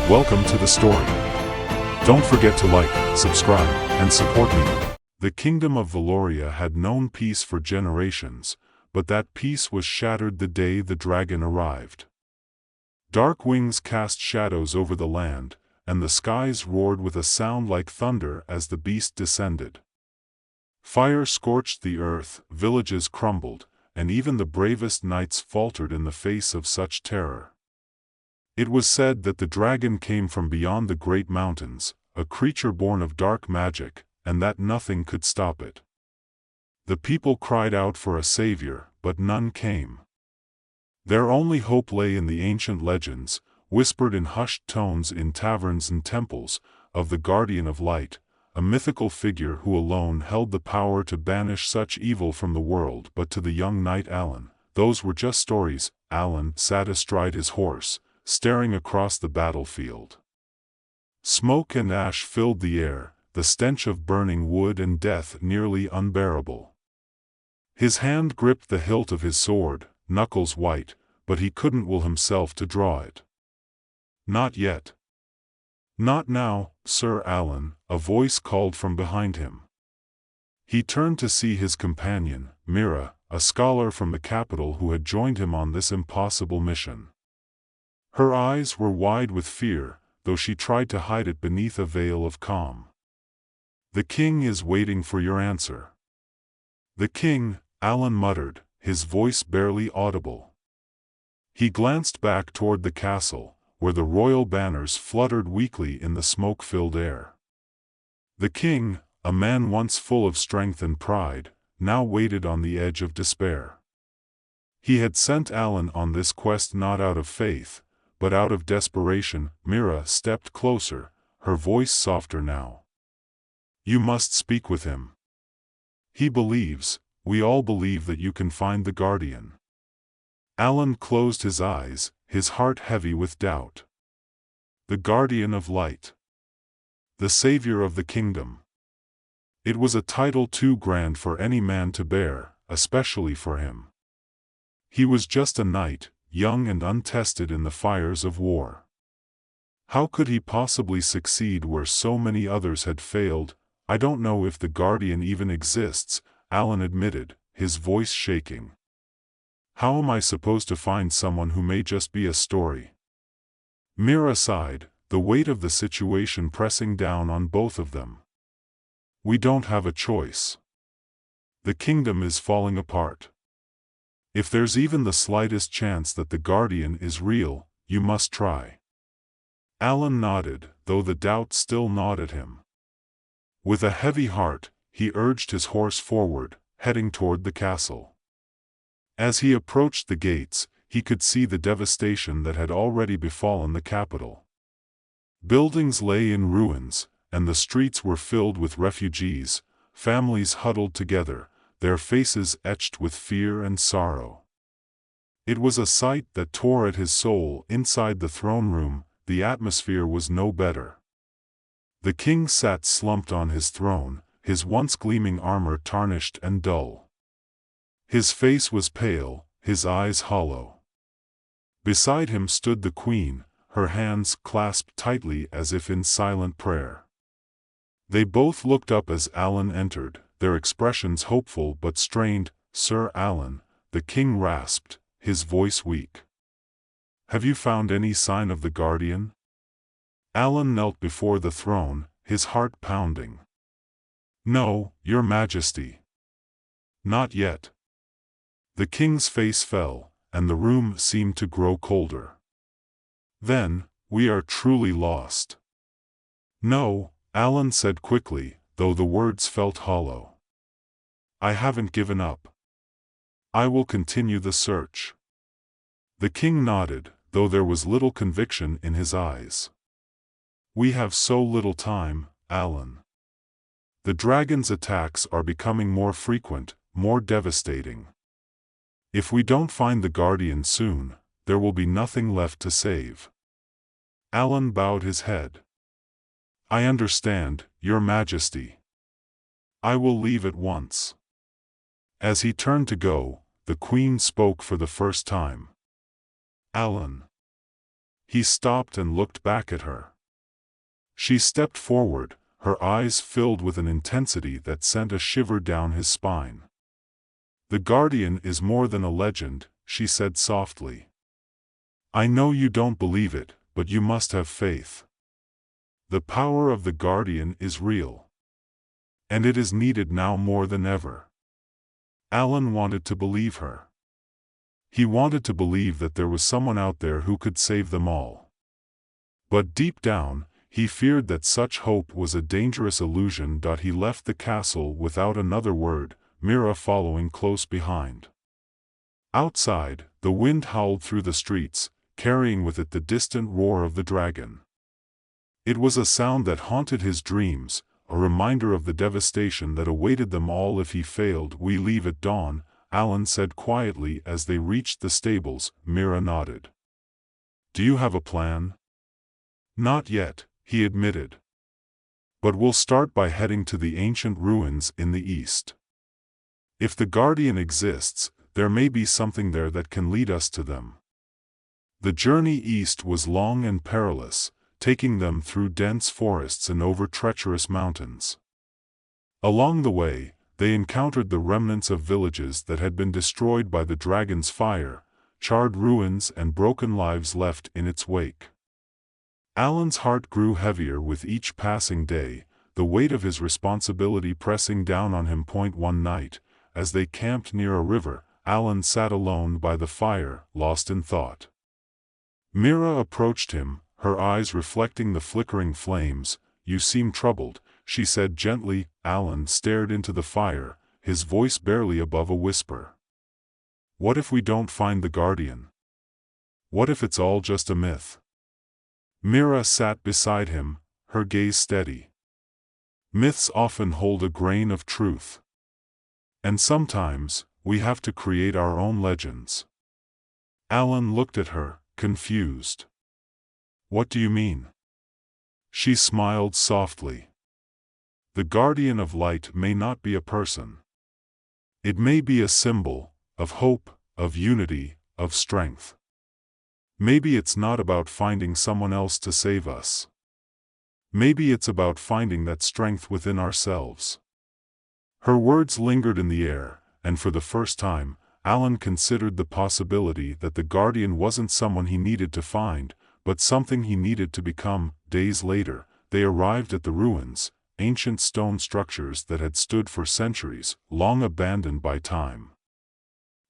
Welcome to the story. Don't forget to like, subscribe, and support me. The kingdom of Valoria had known peace for generations, but that peace was shattered the day the dragon arrived. Dark wings cast shadows over the land, and the skies roared with a sound like thunder as the beast descended. Fire scorched the earth, villages crumbled, and even the bravest knights faltered in the face of such terror. It was said that the dragon came from beyond the great mountains, a creature born of dark magic, and that nothing could stop it. The people cried out for a savior, but none came. Their only hope lay in the ancient legends, whispered in hushed tones in taverns and temples, of the guardian of light, a mythical figure who alone held the power to banish such evil from the world. But to the young knight Alan, those were just stories. Alan sat astride his horse, staring across the battlefield. Smoke and ash filled the air, the stench of burning wood and death nearly unbearable. His hand gripped the hilt of his sword, knuckles white, but he couldn't will himself to draw it. Not yet. Not now, Sir Alan, a voice called from behind him. He turned to see his companion, Mira, a scholar from the capital who had joined him on this impossible mission. Her eyes were wide with fear, though she tried to hide it beneath a veil of calm. "The king is waiting for your answer." "The king," Alan muttered, his voice barely audible. He glanced back toward the castle, where the royal banners fluttered weakly in the smoke-filled air. The king, a man once full of strength and pride, now waited on the edge of despair. He had sent Alan on this quest not out of faith, but out of desperation. Mira stepped closer, her voice softer now. "You must speak with him. He believes, we all believe, that you can find the guardian." Alan closed his eyes, his heart heavy with doubt. The guardian of light. The savior of the kingdom. It was a title too grand for any man to bear, especially for him. He was just a knight, young and untested in the fires of war. How could he possibly succeed where so many others had failed? "I don't know if the guardian even exists," Alan admitted, his voice shaking. "How am I supposed to find someone who may just be a story?" Mira sighed, the weight of the situation pressing down on both of them. "We don't have a choice. The kingdom is falling apart. If there's even the slightest chance that the guardian is real, you must try." Alan nodded, though the doubt still gnawed at him. With a heavy heart, he urged his horse forward, heading toward the castle. As he approached the gates, he could see the devastation that had already befallen the capital. Buildings lay in ruins, and the streets were filled with refugees, families huddled together, their faces etched with fear and sorrow. It was a sight that tore at his soul. Inside the throne room, the atmosphere was no better. The king sat slumped on his throne, his once gleaming armor tarnished and dull. His face was pale, his eyes hollow. Beside him stood the queen, her hands clasped tightly as if in silent prayer. They both looked up as Alan entered, their expressions hopeful but strained. "Sir Alan," the king rasped, his voice weak. "Have you found any sign of the guardian?" Alan knelt before the throne, his heart pounding. "No, your majesty. Not yet." The king's face fell, and the room seemed to grow colder. "Then, we are truly lost." "No," Alan said quickly, though the words felt hollow. "I haven't given up. I will continue the search." The king nodded, though there was little conviction in his eyes. "We have so little time, Alan. The dragon's attacks are becoming more frequent, more devastating. If we don't find the guardian soon, there will be nothing left to save." Alan bowed his head. "I understand, your majesty. I will leave at once." As he turned to go, the queen spoke for the first time. "Alan." He stopped and looked back at her. She stepped forward, her eyes filled with an intensity that sent a shiver down his spine. "The Guardian is more than a legend," she said softly. "I know you don't believe it, but you must have faith. The power of the Guardian is real. And it is needed now more than ever." Alan wanted to believe her. He wanted to believe that there was someone out there who could save them all. But deep down, he feared that such hope was a dangerous illusion. He left the castle without another word, Mira following close behind. Outside, the wind howled through the streets, carrying with it the distant roar of the dragon. It was a sound that haunted his dreams, a reminder of the devastation that awaited them all if he failed. "We leave at dawn," Alan said quietly as they reached the stables. Mira nodded. "Do you have a plan?" "Not yet," he admitted. "But we'll start by heading to the ancient ruins in the east. If the Guardian exists, there may be something there that can lead us to them." The journey east was long and perilous, taking them through dense forests and over treacherous mountains. Along the way, they encountered the remnants of villages that had been destroyed by the dragon's fire, charred ruins and broken lives left in its wake. Alan's heart grew heavier with each passing day, the weight of his responsibility pressing down on him. One night, as they camped near a river, Alan sat alone by the fire, lost in thought. Mira approached him, her eyes reflecting the flickering flames. "You seem troubled," she said gently. Alan stared into the fire, his voice barely above a whisper. "What if we don't find the Guardian? What if it's all just a myth?" Mira sat beside him, her gaze steady. "Myths often hold a grain of truth. And sometimes, we have to create our own legends." Alan looked at her, confused. "What do you mean?" She smiled softly. "The Guardian of Light may not be a person. It may be a symbol, of hope, of unity, of strength. Maybe it's not about finding someone else to save us. Maybe it's about finding that strength within ourselves." Her words lingered in the air, and for the first time, Alan considered the possibility that the Guardian wasn't someone he needed to find, but something he needed to become. Days later, they arrived at the ruins, ancient stone structures that had stood for centuries, long abandoned by time.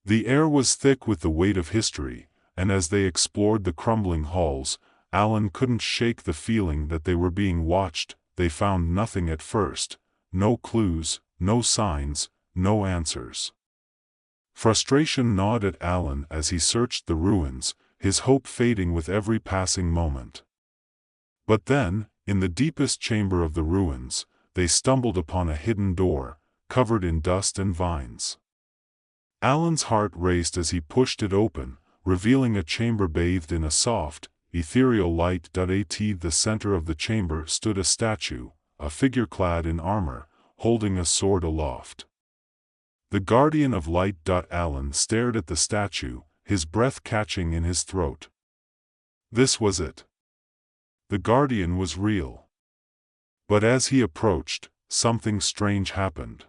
The air was thick with the weight of history, and as they explored the crumbling halls, Alan couldn't shake the feeling that they were being watched. They found nothing at first, no clues, no signs, no answers. Frustration gnawed at Alan as he searched the ruins, his hope fading with every passing moment. But then, in the deepest chamber of the ruins, they stumbled upon a hidden door, covered in dust and vines. Alan's heart raced as he pushed it open, revealing a chamber bathed in a soft, ethereal light. At the center of the chamber stood a statue, a figure clad in armor, holding a sword aloft. "The Guardian of Light." Alan stared at the statue, his breath catching in his throat. This was it. The Guardian was real. But as he approached, something strange happened.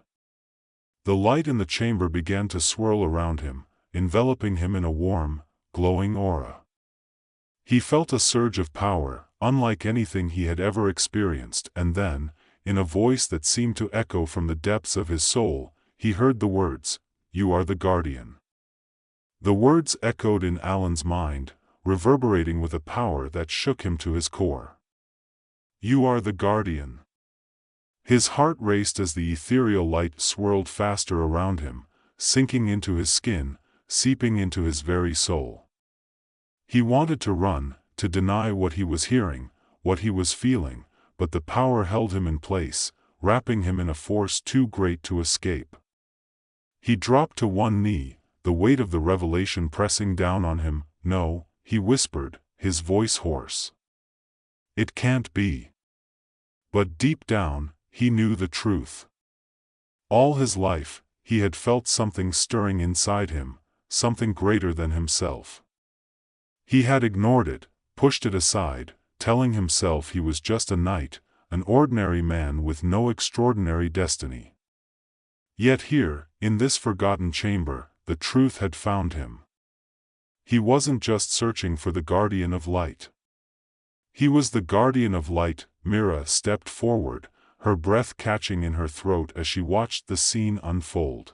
The light in the chamber began to swirl around him, enveloping him in a warm, glowing aura. He felt a surge of power, unlike anything he had ever experienced, and then, in a voice that seemed to echo from the depths of his soul, he heard the words, "You are the Guardian." The words echoed in Alan's mind, reverberating with a power that shook him to his core. "You are the Guardian." His heart raced as the ethereal light swirled faster around him, sinking into his skin, seeping into his very soul. He wanted to run, to deny what he was hearing, what he was feeling, but the power held him in place, wrapping him in a force too great to escape. He dropped to one knee, the weight of the revelation pressing down on him. "No," he whispered, his voice hoarse. "It can't be." But deep down, he knew the truth. All his life, he had felt something stirring inside him, something greater than himself. He had ignored it, pushed it aside, telling himself he was just a knight, an ordinary man with no extraordinary destiny. Yet here, in this forgotten chamber, the truth had found him. He wasn't just searching for the guardian of light. He was the guardian of light. Mira stepped forward, her breath catching in her throat as she watched the scene unfold.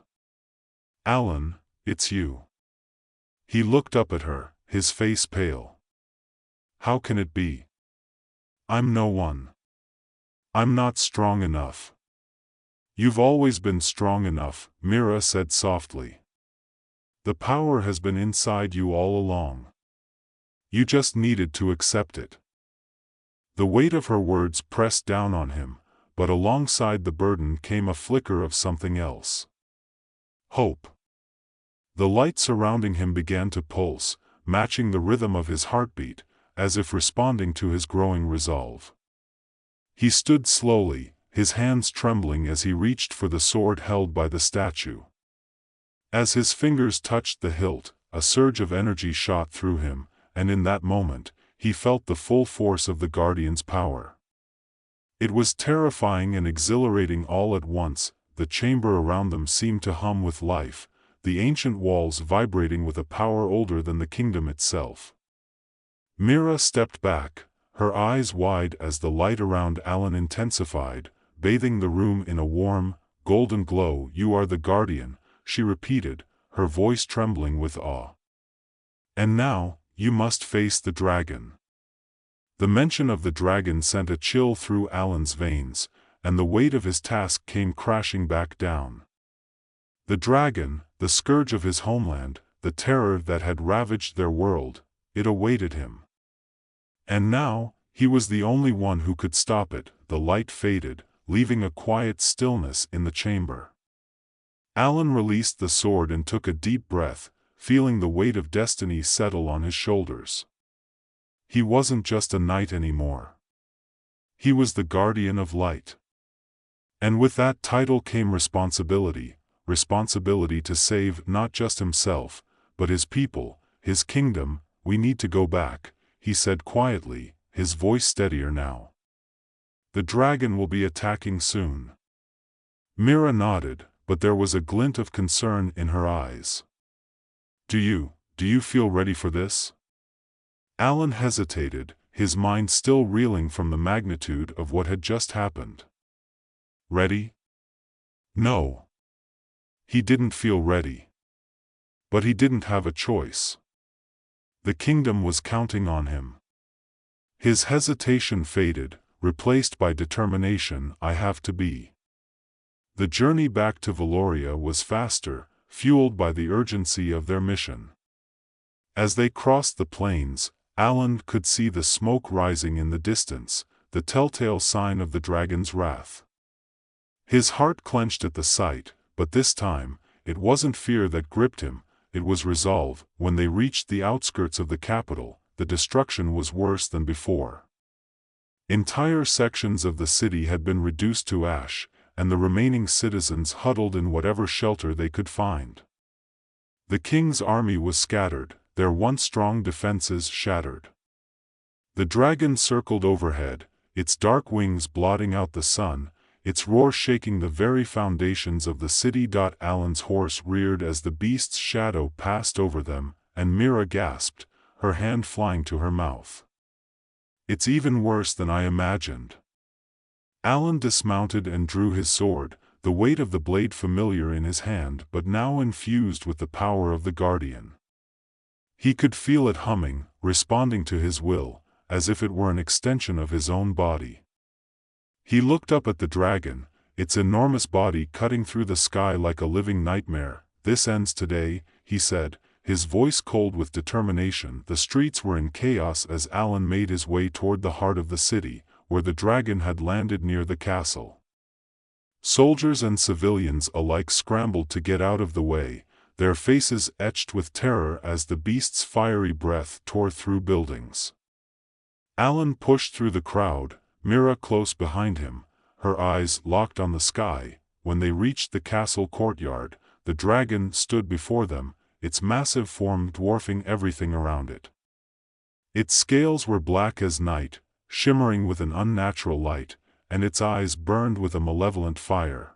"Alan, it's you." He looked up at her, his face pale. "How can it be? I'm no one. I'm not strong enough." "You've always been strong enough," Mira said softly. "The power has been inside you all along. You just needed to accept it." The weight of her words pressed down on him, but alongside the burden came a flicker of something else. Hope. The light surrounding him began to pulse, matching the rhythm of his heartbeat, as if responding to his growing resolve. He stood slowly, his hands trembling as he reached for the sword held by the statue. As his fingers touched the hilt, a surge of energy shot through him, and in that moment, he felt the full force of the Guardian's power. It was terrifying and exhilarating all at once. The chamber around them seemed to hum with life, the ancient walls vibrating with a power older than the kingdom itself. Mira stepped back, her eyes wide as the light around Alan intensified, bathing the room in a warm, golden glow. "You are the Guardian," she repeated, her voice trembling with awe. "And now, you must face the dragon." The mention of the dragon sent a chill through Alan's veins, and the weight of his task came crashing back down. The dragon, the scourge of his homeland, the terror that had ravaged their world, it awaited him. And now, he was the only one who could stop it. The light faded, leaving a quiet stillness in the chamber. Alan released the sword and took a deep breath, feeling the weight of destiny settle on his shoulders. He wasn't just a knight anymore. He was the guardian of light. And with that title came responsibility to save not just himself, but his people, his kingdom. "We need to go back," he said quietly, his voice steadier now. "The dragon will be attacking soon." Mira nodded, but there was a glint of concern in her eyes. Do you feel ready for this?" Alan hesitated, his mind still reeling from the magnitude of what had just happened. Ready? No. He didn't feel ready. But he didn't have a choice. The kingdom was counting on him. His hesitation faded, replaced by determination. "I have to be." The journey back to Valoria was faster, fueled by the urgency of their mission. As they crossed the plains, Alan could see the smoke rising in the distance, the telltale sign of the dragon's wrath. His heart clenched at the sight, but this time, it wasn't fear that gripped him, it was resolve. When they reached the outskirts of the capital, the destruction was worse than before. Entire sections of the city had been reduced to ash, and the remaining citizens huddled in whatever shelter they could find. The king's army was scattered, their once strong defenses shattered. The dragon circled overhead, its dark wings blotting out the sun, its roar shaking the very foundations of the city. Alan's horse reared as the beast's shadow passed over them, and Mira gasped, her hand flying to her mouth. "It's even worse than I imagined." Alan dismounted and drew his sword, the weight of the blade familiar in his hand but now infused with the power of the Guardian. He could feel it humming, responding to his will, as if it were an extension of his own body. He looked up at the dragon, its enormous body cutting through the sky like a living nightmare. "This ends today," he said, his voice cold with determination. The streets were in chaos as Alan made his way toward the heart of the city, where the dragon had landed near the castle. Soldiers and civilians alike scrambled to get out of the way, their faces etched with terror as the beast's fiery breath tore through buildings. Alan pushed through the crowd, Mira close behind him, her eyes locked on the sky. When they reached the castle courtyard, the dragon stood before them, its massive form dwarfing everything around it. Its scales were black as night, shimmering with an unnatural light, and its eyes burned with a malevolent fire.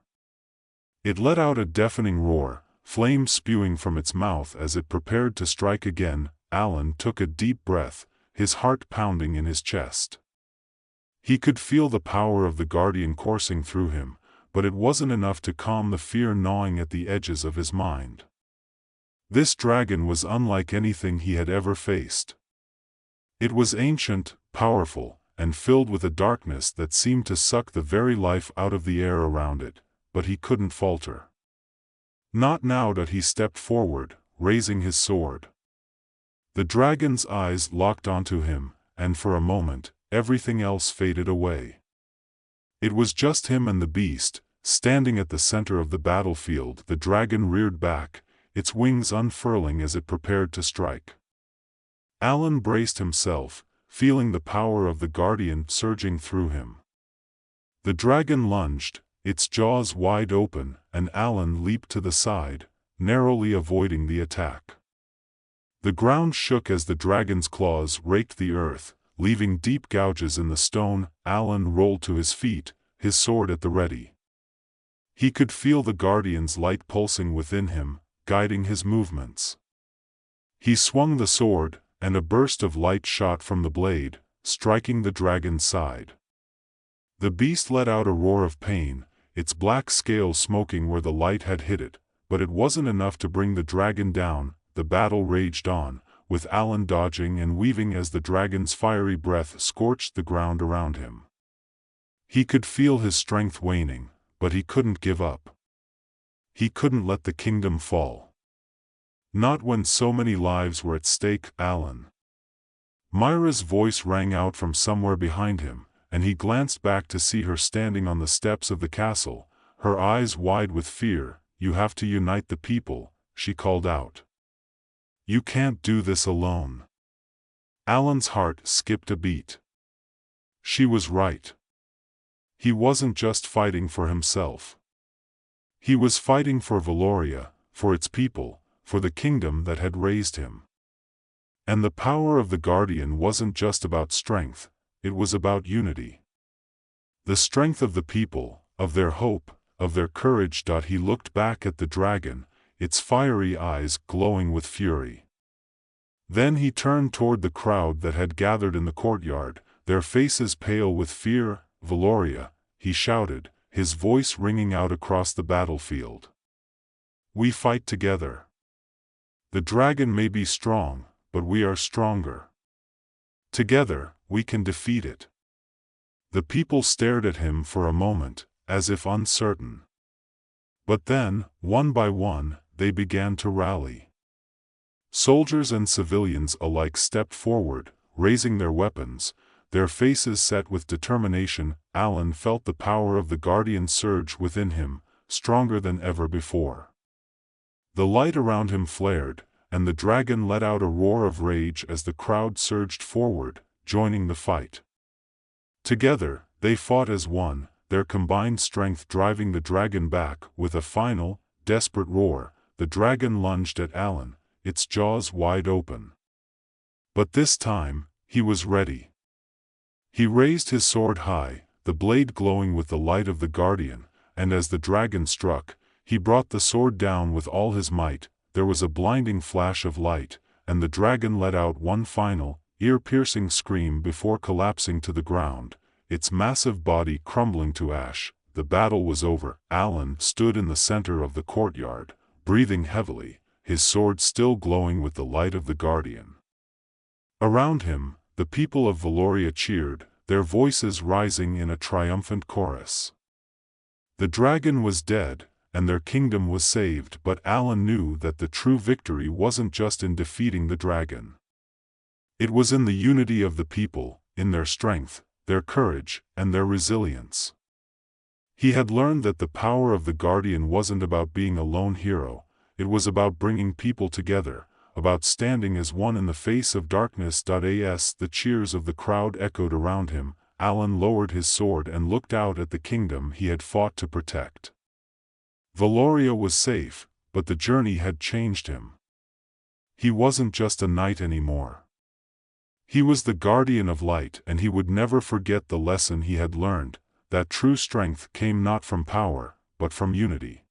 It let out a deafening roar, flames spewing from its mouth as it prepared to strike again. Alan took a deep breath, his heart pounding in his chest. He could feel the power of the guardian coursing through him, but it wasn't enough to calm the fear gnawing at the edges of his mind. This dragon was unlike anything he had ever faced. It was ancient, powerful, and filled with a darkness that seemed to suck the very life out of the air around it, but he couldn't falter. Not now that he stepped forward, raising his sword. The dragon's eyes locked onto him, and for a moment, everything else faded away. It was just him and the beast, standing at the center of the battlefield. The dragon reared back, its wings unfurling as it prepared to strike. Alan braced himself, feeling the power of the guardian surging through him. The dragon lunged, its jaws wide open, and Alan leaped to the side, narrowly avoiding the attack. The ground shook as the dragon's claws raked the earth, leaving deep gouges in the stone. Alan rolled to his feet, his sword at the ready. He could feel the guardian's light pulsing within him, guiding his movements. He swung the sword, and a burst of light shot from the blade, striking the dragon's side. The beast let out a roar of pain, its black scales smoking where the light had hit it, but it wasn't enough to bring the dragon down. The battle raged on, with Alan dodging and weaving as the dragon's fiery breath scorched the ground around him. He could feel his strength waning, but he couldn't give up. He couldn't let the kingdom fall. Not when so many lives were at stake. Alan. Myra's voice rang out from somewhere behind him, and he glanced back to see her standing on the steps of the castle, her eyes wide with fear. "You have to unite the people," she called out. "You can't do this alone." Alan's heart skipped a beat. She was right. He wasn't just fighting for himself. He was fighting for Valoria, for its people, for the kingdom that had raised him. And the power of the guardian wasn't just about strength, it was about unity. The strength of the people, of their hope, of their courage. He looked back at the dragon, its fiery eyes glowing with fury. Then he turned toward the crowd that had gathered in the courtyard, their faces pale with fear. "Valoria," he shouted, his voice ringing out across the battlefield. "We fight together. The dragon may be strong, but we are stronger. Together, we can defeat it." The people stared at him for a moment, as if uncertain. But then, one by one, they began to rally. Soldiers and civilians alike stepped forward, raising their weapons, their faces set with determination. Alan felt the power of the guardian surge within him, stronger than ever before. The light around him flared, and the dragon let out a roar of rage as the crowd surged forward, joining the fight. Together, they fought as one, their combined strength driving the dragon back. With a final, desperate roar, the dragon lunged at Alan, its jaws wide open. But this time, he was ready. He raised his sword high, the blade glowing with the light of the guardian, and as the dragon struck, he brought the sword down with all his might. There was a blinding flash of light, and the dragon let out one final, ear-piercing scream before collapsing to the ground, its massive body crumbling to ash. The battle was over. Alan stood in the center of the courtyard, breathing heavily, his sword still glowing with the light of the guardian. Around him, the people of Valoria cheered, their voices rising in a triumphant chorus. The dragon was dead, and their kingdom was saved. But Alan knew that the true victory wasn't just in defeating the dragon. It was in the unity of the people, in their strength, their courage, and their resilience. He had learned that the power of the guardian wasn't about being a lone hero, it was about bringing people together, about standing as one in the face of darkness. As the cheers of the crowd echoed around him, Alan lowered his sword and looked out at the kingdom he had fought to protect. Valoria was safe, but the journey had changed him. He wasn't just a knight anymore. He was the guardian of light, and he would never forget the lesson he had learned, that true strength came not from power, but from unity.